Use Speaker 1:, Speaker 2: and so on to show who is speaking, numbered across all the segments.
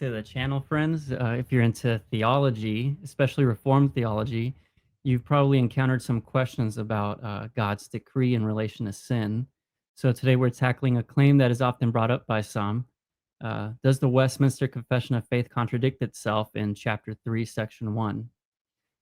Speaker 1: to the channel, friends. If you're into theology, especially Reformed theology, you've probably encountered some questions about God's decree in relation to sin. So today we're tackling a claim that is often brought up by some. Does the Westminster Confession of Faith contradict itself in chapter 3, section 1?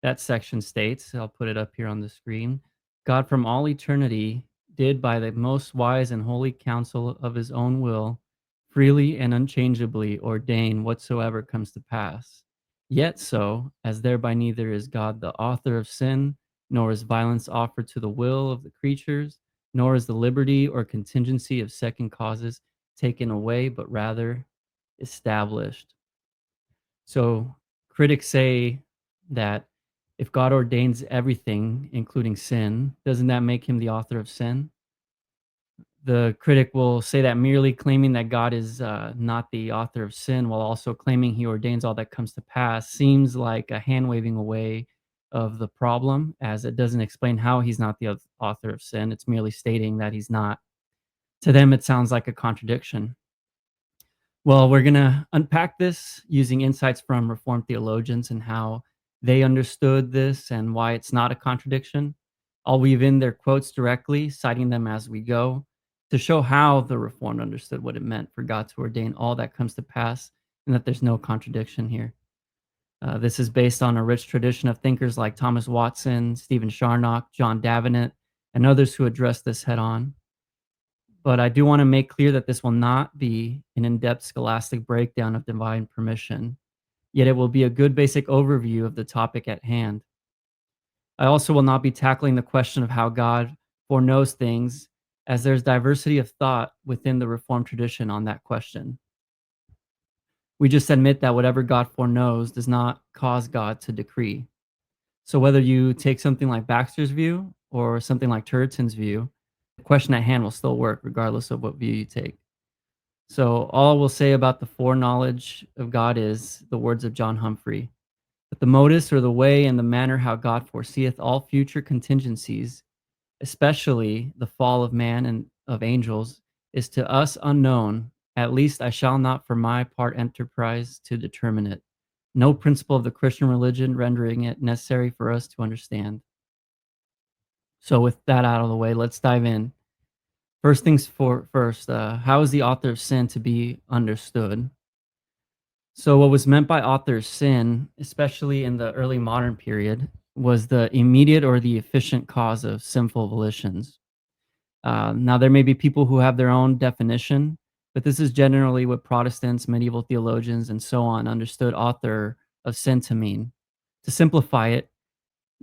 Speaker 1: That section states, I'll put it up here on the screen, God from all eternity did by the most wise and holy counsel of his own will freely and unchangeably ordain whatsoever comes to pass. Yet so, as thereby neither is God the author of sin, nor is violence offered to the will of the creatures, nor is the liberty or contingency of second causes taken away, but rather established. So critics say that if God ordains everything, including sin, doesn't that make him the author of sin? The critic will say that merely claiming that God is not the author of sin while also claiming he ordains all that comes to pass seems like a hand waving away of the problem, as it doesn't explain how he's not the author of sin. It's merely stating that he's not. To them, it sounds like a contradiction. Well, we're going to unpack this using insights from Reformed theologians and how they understood this and why it's not a contradiction. I'll weave in their quotes directly, citing them as we go, to show how the Reformed understood what it meant for God to ordain all that comes to pass and that there's no contradiction here. This is based on a rich tradition of thinkers like Thomas Watson, Stephen Charnock, John Davenant, and others who address this head on. But I do want to make clear that this will not be an in-depth scholastic breakdown of divine permission, yet it will be a good basic overview of the topic at hand. I also will not be tackling the question of how God foreknows things, as there's diversity of thought within the Reformed tradition on that question. We just admit that whatever God foreknows does not cause God to decree. So whether you take something like Baxter's view or something like Turretin's view, the question at hand will still work regardless of what view you take. So all I will say about the foreknowledge of God is the words of John Humphrey. But the modus or the way and the manner how God foreseeth all future contingencies, especially the fall of man and of angels, is to us unknown. At least I shall not for my part enterprise to determine it. No principle of the Christian religion rendering it necessary for us to understand. So with that out of the way, let's dive in. First things first, how is the author of sin to be understood? So what was meant by author of sin, especially in the early modern period, was the immediate or the efficient cause of sinful volitions. Now, there may be people who have their own definition, but this is generally what Protestants, medieval theologians, and so on understood author of sin to mean. To simplify it,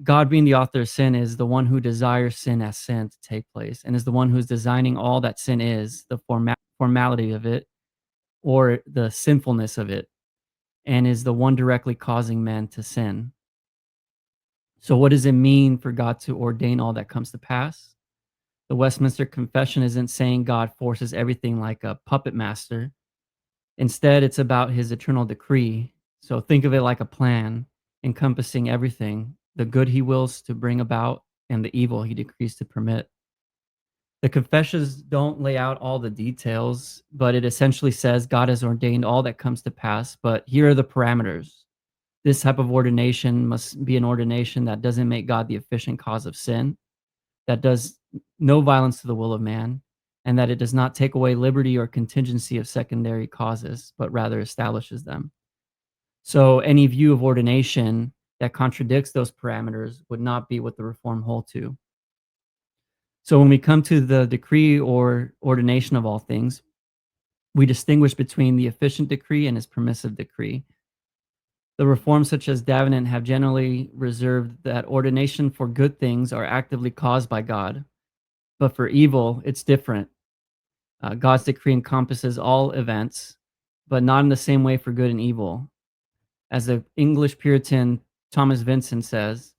Speaker 1: God being the author of sin is the one who desires sin as sin to take place and is the one who's designing all that sin is, the formality of it or the sinfulness of it, and is the one directly causing man to sin. So what does it mean for God to ordain all that comes to pass? The Westminster Confession isn't saying God forces everything like a puppet master. Instead, it's about his eternal decree. So think of it like a plan encompassing everything, the good he wills to bring about and the evil he decrees to permit. The confessions don't lay out all the details, but it essentially says God has ordained all that comes to pass, but here are the parameters. This type of ordination must be an ordination that doesn't make God the efficient cause of sin, that does no violence to the will of man, and that it does not take away liberty or contingency of secondary causes, but rather establishes them. So any view of ordination that contradicts those parameters would not be what the Reform hold to. So when we come to the decree or ordination of all things, we distinguish between the efficient decree and his permissive decree. The reforms such as Davenant have generally reserved that ordination for good things are actively caused by God, but for evil, it's different. God's decree encompasses all events, but not in the same way for good and evil. As the English Puritan Thomas Vincent says,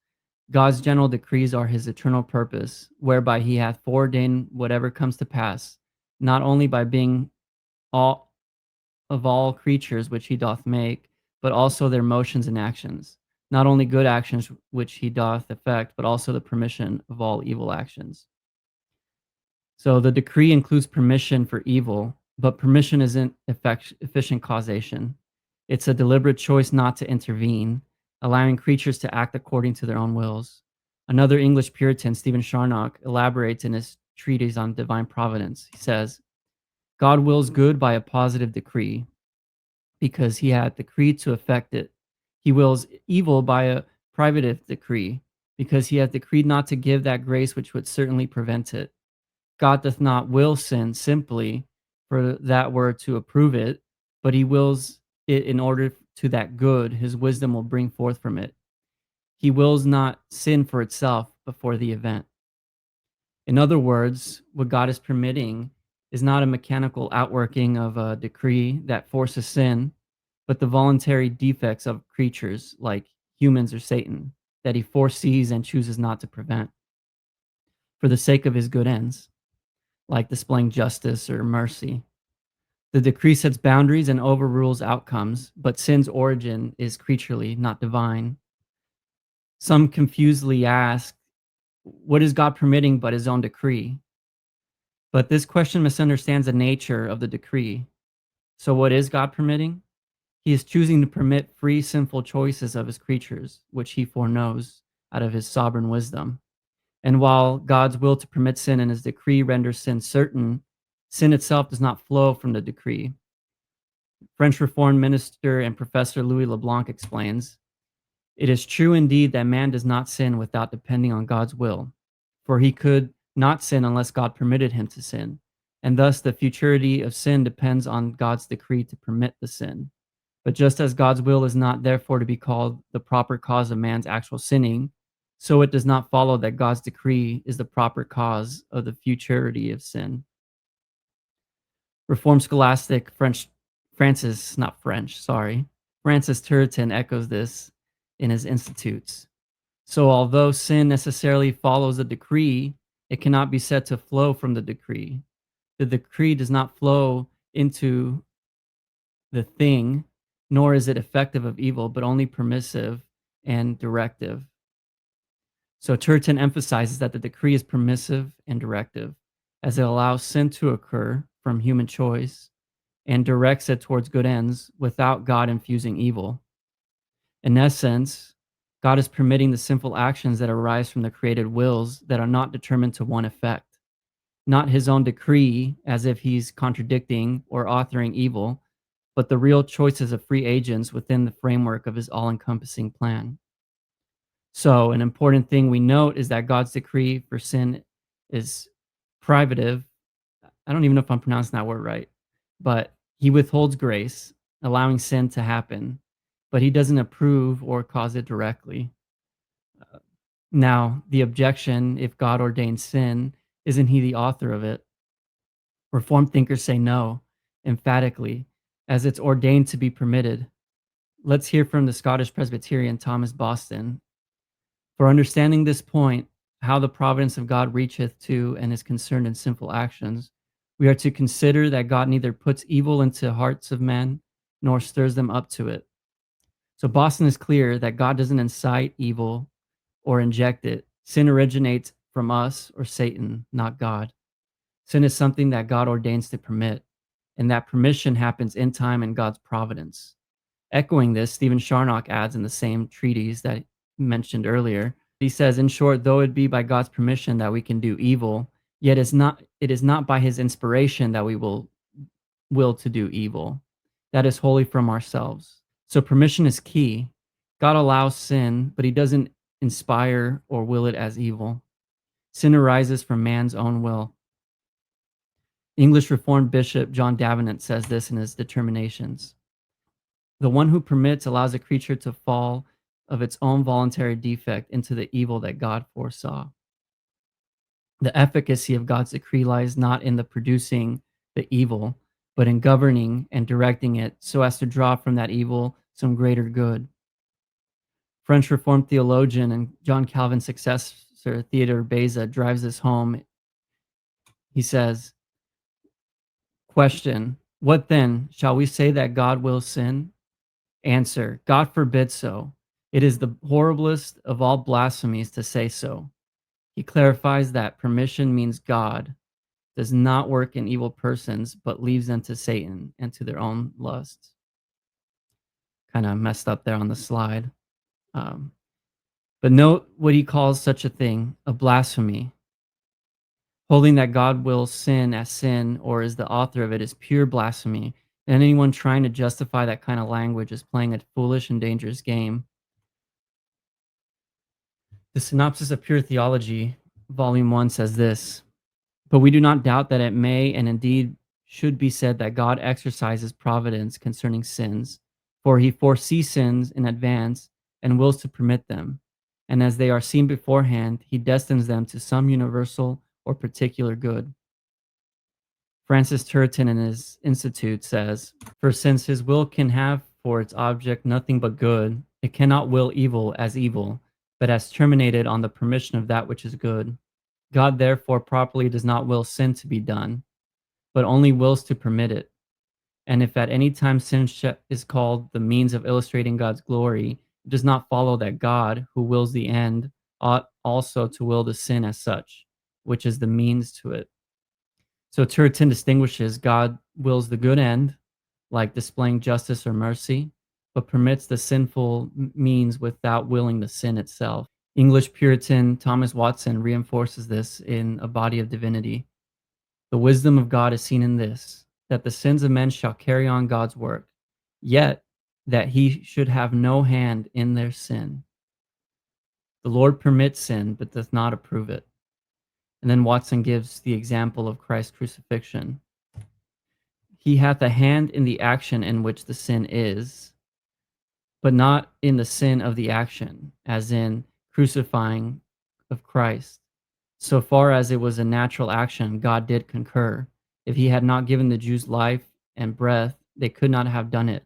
Speaker 1: God's general decrees are his eternal purpose, whereby he hath foreordained whatever comes to pass, not only by being all of all creatures which he doth make, but also their motions and actions, not only good actions which he doth effect, but also the permission of all evil actions. So the decree includes permission for evil, but permission isn't efficient causation. It's a deliberate choice not to intervene, allowing creatures to act according to their own wills. Another English Puritan, Stephen Charnock, elaborates in his treatise on divine providence. He says, God wills good by a positive decree because he had decreed to effect it. He wills evil by a privative decree because he hath decreed not to give that grace which would certainly prevent it. God doth not will sin simply for that were to approve it, but he wills it in order to that good his wisdom will bring forth from it. He wills not sin for itself, but for the event. In other words, what God is permitting is not a mechanical outworking of a decree that forces sin, but the voluntary defects of creatures like humans or Satan that he foresees and chooses not to prevent for the sake of his good ends, like displaying justice or mercy. The decree sets boundaries and overrules outcomes, but sin's origin is creaturely, not divine. Some confusedly ask, what is God permitting but his own decree? But this question misunderstands the nature of the decree. So, what is God permitting? He is choosing to permit free, sinful choices of his creatures, which he foreknows out of his sovereign wisdom. And while God's will to permit sin in his decree renders sin certain, sin itself does not flow from the decree. French Reformed minister and professor Louis Leblanc explains, it is true indeed that man does not sin without depending on God's will, for he could not sin unless God permitted him to sin, and thus the futurity of sin depends on God's decree to permit the sin. But just as God's will is not therefore to be called the proper cause of man's actual sinning, so it does not follow that God's decree is the proper cause of the futurity of sin. Reformed scholastic Francis Turretin echoes this in his Institutes. So although sin necessarily follows a decree, it cannot be said to flow from the decree. The decree does not flow into the thing, nor is it effective of evil, but only permissive and directive. So Turretin emphasizes that the decree is permissive and directive, as it allows sin to occur from human choice and directs it towards good ends without God infusing evil. In essence, God is permitting the sinful actions that arise from the created wills that are not determined to one effect, not his own decree as if he's contradicting or authoring evil, but the real choices of free agents within the framework of his all-encompassing plan. So an important thing we note is that God's decree for sin is privative. I don't even know if I'm pronouncing that word right, but he withholds grace, allowing sin to happen, but he doesn't approve or cause it directly. Now, the objection, if God ordains sin, isn't he the author of it? Reformed thinkers say no, emphatically, as it's ordained to be permitted. Let's hear from the Scottish Presbyterian Thomas Boston. For understanding this point, how the providence of God reacheth to and is concerned in sinful actions, we are to consider that God neither puts evil into hearts of men, nor stirs them up to it. So Boston is clear that God doesn't incite evil or inject it. Sin originates from us or Satan, not God. Sin is something that God ordains to permit, and that permission happens in time in God's providence. Echoing this, Stephen Charnock adds in the same treatise that he mentioned earlier, he says, in short, though it be by God's permission that we can do evil, yet it is not by his inspiration that we will to do evil. That is wholly from ourselves. So permission is key. God allows sin, but he doesn't inspire or will it as evil. Sin arises from man's own will. English Reformed Bishop John Davenant says this in his Determinations. The one who permits allows a creature to fall of its own voluntary defect into the evil that God foresaw. The efficacy of God's decree lies not in the producing the evil, but in governing and directing it so as to draw from that evil some greater good. French Reformed theologian and John Calvin's successor, Theodore Beza, drives this home. He says, question, what then? Shall we say that God wills sin? Answer, God forbid so. It is the horriblest of all blasphemies to say so. He clarifies that permission means God does not work in evil persons, but leaves them to Satan and to their own lusts. kind of messed up there on the slide. Um, but note what he calls such a thing, a blasphemy. Holding that God wills sin as sin or is the author of it is pure blasphemy. And anyone trying to justify that kind of language is playing a foolish and dangerous game. The Synopsis of Pure Theology, Volume 1 says this: but we do not doubt that it may and indeed should be said that God exercises providence concerning sins, for he foresees sins in advance and wills to permit them. And as they are seen beforehand, he destines them to some universal or particular good. Francis Turretin in his Institute says, for since his will can have for its object nothing but good, it cannot will evil as evil, but as terminated on the permission of that which is good. God therefore properly does not will sin to be done, but only wills to permit it. And if at any time sin is called the means of illustrating God's glory, it does not follow that God, who wills the end, ought also to will the sin as such, which is the means to it. So Turretin distinguishes God wills the good end, like displaying justice or mercy, but permits the sinful means without willing the sin itself. English Puritan Thomas Watson reinforces this in A Body of Divinity. The wisdom of God is seen in this, that the sins of men shall carry on God's work, yet that he should have no hand in their sin. The Lord permits sin, but does not approve it. And then Watson gives the example of Christ's crucifixion. He hath a hand in the action in which the sin is, but not in the sin of the action, as in crucifying of Christ. So far as it was a natural action, God did concur. If he had not given the Jews life and breath, they could not have done it.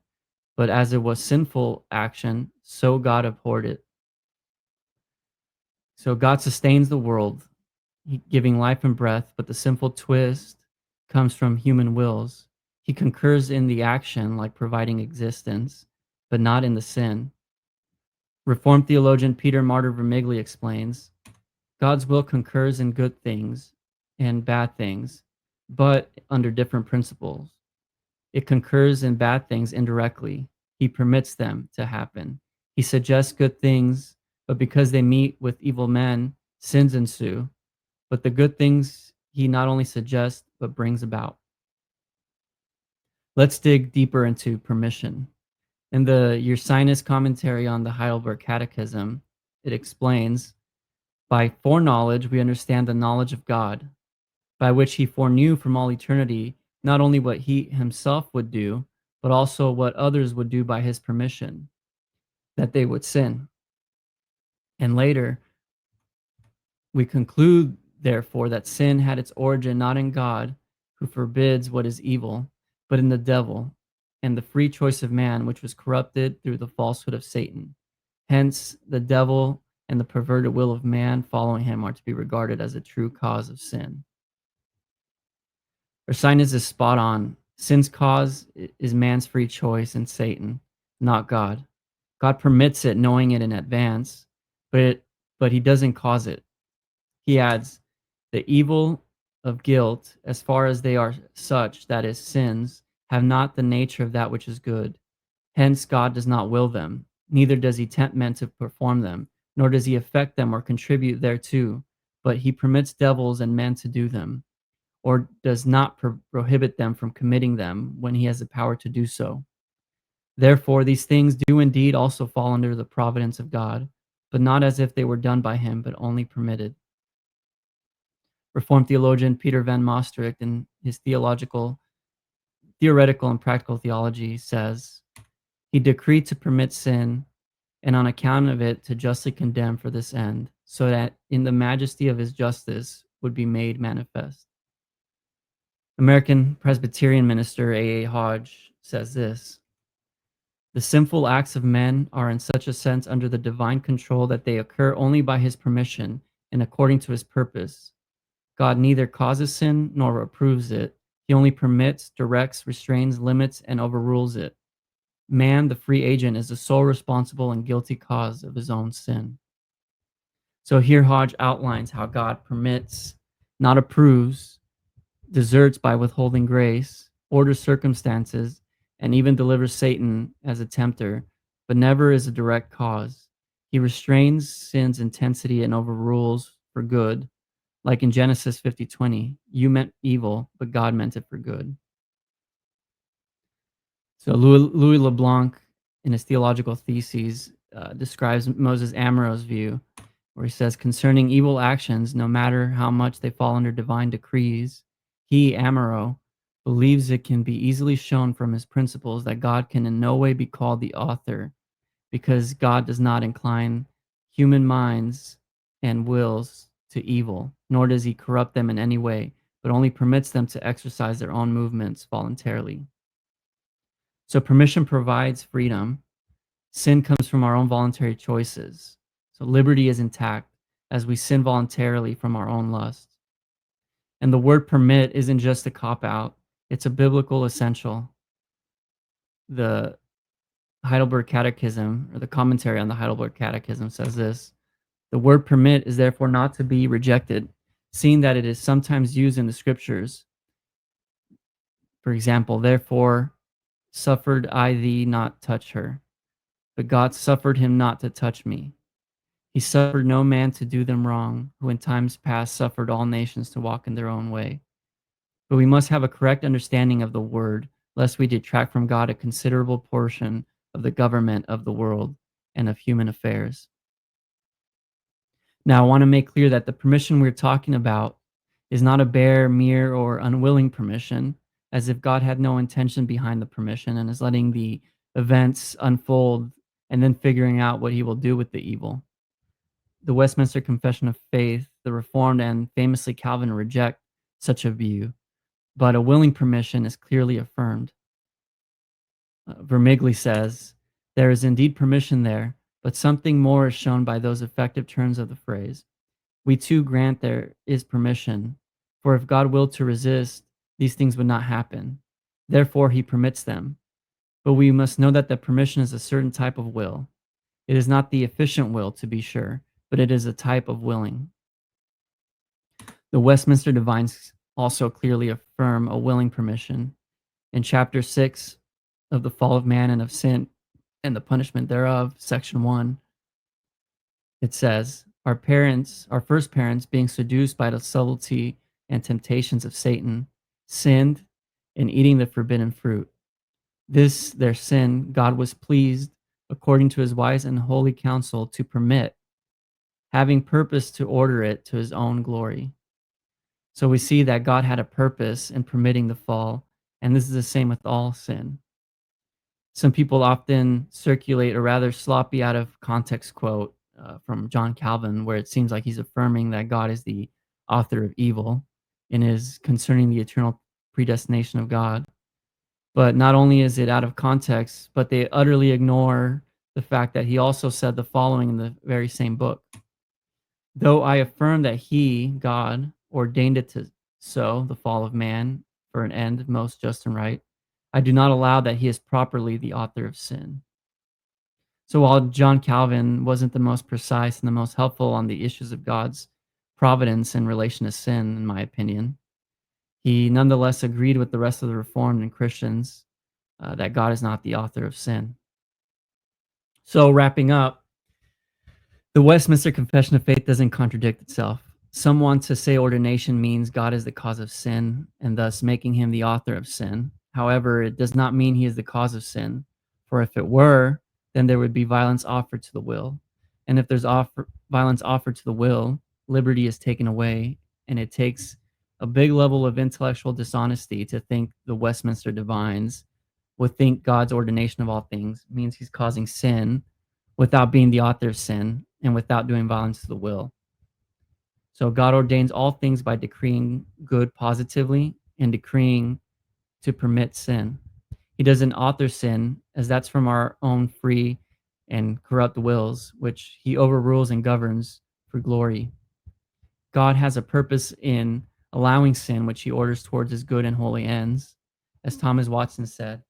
Speaker 1: But as it was sinful action, so God abhorred it. So God sustains the world, giving life and breath, but the sinful twist comes from human wills. He concurs in the action, like providing existence, but not in the sin. Reformed theologian Peter Martyr Vermigli explains, God's will concurs in good things and bad things, but under different principles. It concurs in bad things indirectly. He permits them to happen. He suggests good things, but because they meet with evil men, sins ensue. But the good things he not only suggests, but brings about. Let's dig deeper into permission. In the Ursinus commentary on the Heidelberg Catechism, it explains, by foreknowledge we understand the knowledge of God, by which he foreknew from all eternity not only what he himself would do, but also what others would do by his permission, that they would sin. And later, we conclude, therefore, that sin had its origin not in God, who forbids what is evil, but in the devil, and the free choice of man, which was corrupted through the falsehood of Satan. Hence, the devil and the perverted will of man following him are to be regarded as a true cause of sin. Ursinus is spot on. Sin's cause is man's free choice and Satan, not God. God permits it, knowing it in advance, but he doesn't cause it. He adds, the evil of guilt, as far as they are such, that is, sins, have not the nature of that which is good. Hence God does not will them, neither does he tempt men to perform them, nor does he affect them or contribute thereto, but he permits devils and men to do them, or does not prohibit them from committing them when he has the power to do so. Therefore, these things do indeed also fall under the providence of God, but not as if they were done by him, but only permitted. Reformed theologian Peter van Maastricht, in his theoretical and practical theology, says, he decreed to permit sin, and on account of it to justly condemn for this end, so that in the majesty of his justice would be made manifest. American Presbyterian minister A. A. Hodge says this, the sinful acts of men are in such a sense under the divine control that they occur only by his permission and according to his purpose. God neither causes sin nor approves it. He only permits, directs, restrains, limits, and overrules it. Man, the free agent, is the sole responsible and guilty cause of his own sin. So here Hodge outlines how God permits, not approves, deserts by withholding grace, orders circumstances, and even delivers Satan as a tempter but never as a direct cause. He restrains sin's intensity and overrules for good, like in Genesis 50:20, you meant evil, but God meant it for good. So Louis LeBlanc, in his theological theses, describes Moses Amaro's view, where he says, concerning evil actions, no matter how much they fall under divine decrees, he, Amaro, believes it can be easily shown from his principles that God can in no way be called the author, because God does not incline human minds and wills to evil, nor does he corrupt them in any way, but only permits them to exercise their own movements voluntarily. So permission provides freedom. Sin comes from our own voluntary choices. So liberty is intact as we sin voluntarily from our own lust. And the word permit isn't just a cop out, it's a biblical essential. The Heidelberg Catechism, or the commentary on the Heidelberg Catechism, says this: the word permit is therefore not to be rejected, seeing that it is sometimes used in the scriptures. For example, therefore suffered I thee not touch her, but God suffered him not to touch me. He suffered no man to do them wrong, who in times past suffered all nations to walk in their own way. But we must have a correct understanding of the word, lest we detract from God a considerable portion of the government of the world and of human affairs. Now, I want to make clear that the permission we're talking about is not a bare, mere, or unwilling permission, as if God had no intention behind the permission and is letting the events unfold and then figuring out what he will do with the evil. The Westminster Confession of Faith, the Reformed, and famously Calvin reject such a view, but a willing permission is clearly affirmed. Vermigli says, there is indeed permission there, but something more is shown by those effective terms of the phrase. We too grant there is permission, for if God willed to resist, these things would not happen. Therefore, he permits them. But we must know that the permission is a certain type of will. It is not the efficient will, to be sure, but it is a type of willing. The Westminster Divines also clearly affirm a willing permission. In chapter 6 of the fall of man and of sin and the punishment thereof, section 1, it says, our parents, our first parents, being seduced by the subtlety and temptations of Satan, sinned in eating the forbidden fruit. This, their sin, God was pleased, according to his wise and holy counsel, to permit, having purpose to order it to his own glory. So we see that God had a purpose in permitting the fall, and this is the same with all sin. Some people often circulate a rather sloppy, out of context quote from John Calvin, where it seems like he's affirming that God is the author of evil and is concerning the eternal predestination of God. But not only is it out of context, but they utterly ignore the fact that he also said the following in the very same book. Though I affirm that he, God, ordained it to so, the fall of man, for an end most just and right, I do not allow that he is properly the author of sin. So while John Calvin wasn't the most precise and the most helpful on the issues of God's providence in relation to sin, in my opinion, he nonetheless agreed with the rest of the Reformed and Christians that God is not the author of sin. So wrapping up, the Westminster Confession of Faith doesn't contradict itself. Some want to say ordination means God is the cause of sin and thus making him the author of sin. However, it does not mean he is the cause of sin. For if it were, then there would be violence offered to the will. And if there's violence offered to the will, liberty is taken away. And it takes a big level of intellectual dishonesty to think the Westminster Divines would think God's ordination of all things means he's causing sin without being the author of sin and without doing violence to the will. So God ordains all things by decreeing good positively and decreeing to permit sin. He doesn't author sin, as that's from our own free and corrupt wills, which he overrules and governs for glory. God has a purpose in allowing sin, which he orders towards his good and holy ends. As Thomas Watson said,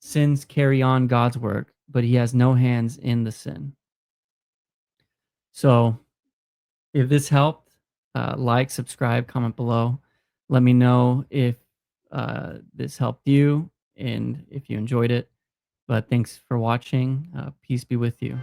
Speaker 1: sins carry on God's work, but he has no hands in the sin. So if this helped, like, subscribe, comment below. Let me know if this helped you and if you enjoyed it. But thanks for watching. Peace be with you.